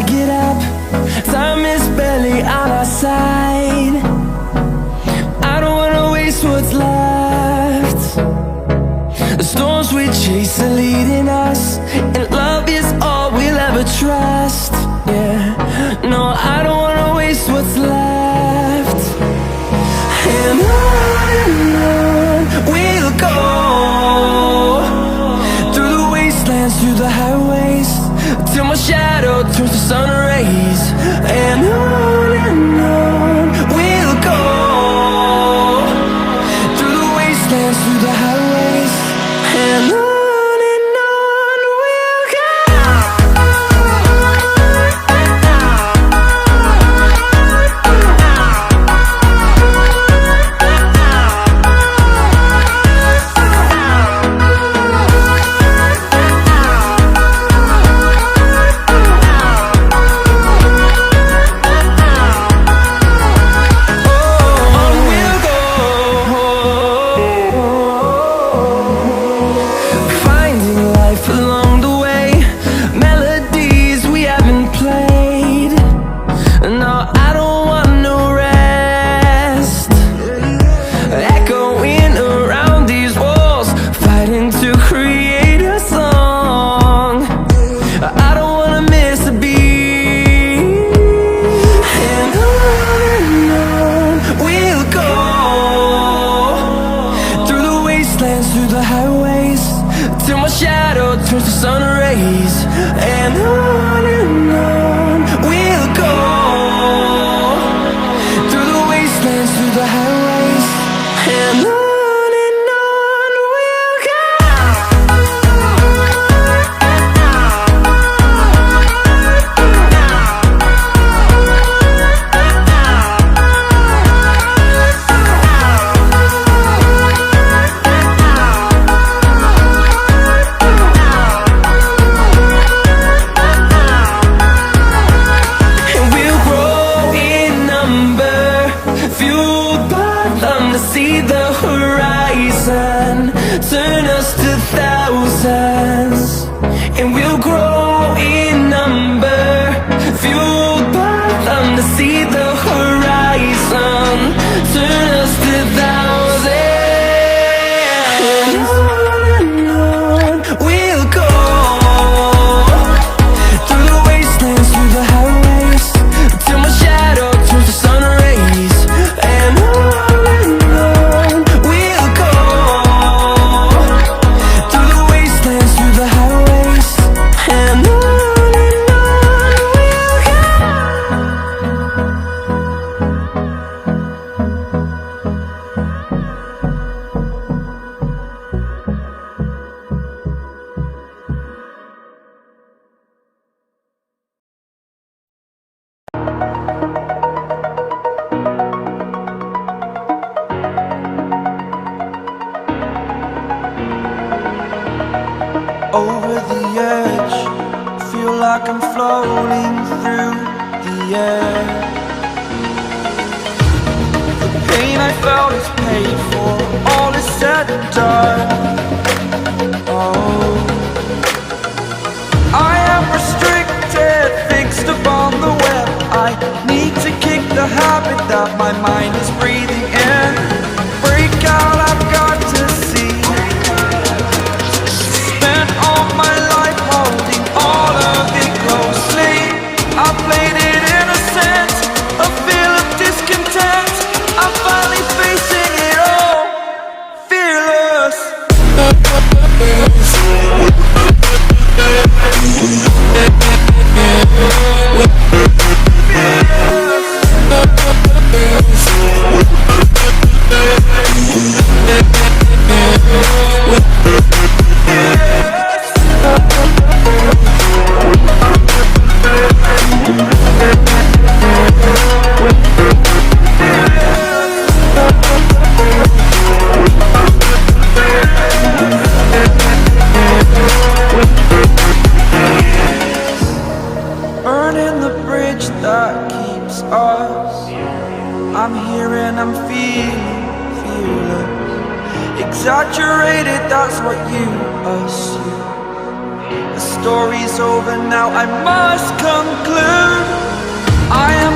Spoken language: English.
gotta get up. Time is barely on our side. I don't wanna waste what's left. The storms we chase are leading us, and love is all we'll ever trust. Yeah, no, I don't wanna waste what's left. And on we'll go, through the wastelands, through the highways, till my shadow turns to sun rays. And on we'll go, through the wastelands, through the highways, and on we'll go. Through the highways, till my shadow turns to sun rays. And on we'll go, through the wastelands, through the highways, and on we'll go. See the horizon turn us to thousands, and we'll grow in number, fueled by them. To see the horizon turn us to thousands, and on we'll go, through the wastelands, through the highways, till my shadow turns to sun rays. And on over the edge, feel like I'm floating through the air. The pain I felt is paid for, all is said and done. Oh, I am restricted, fixed upon the web. I need to kick the habit that my mind is breathing in. Break out, I've got to see. All my life holding all of it closely, I played it innocent, a feel of discontent. I'm finally facing it all, fearless. I'm here and I'm feeling fearless. Exaggerated, that's what you assume. A story's over now, I must conclude I am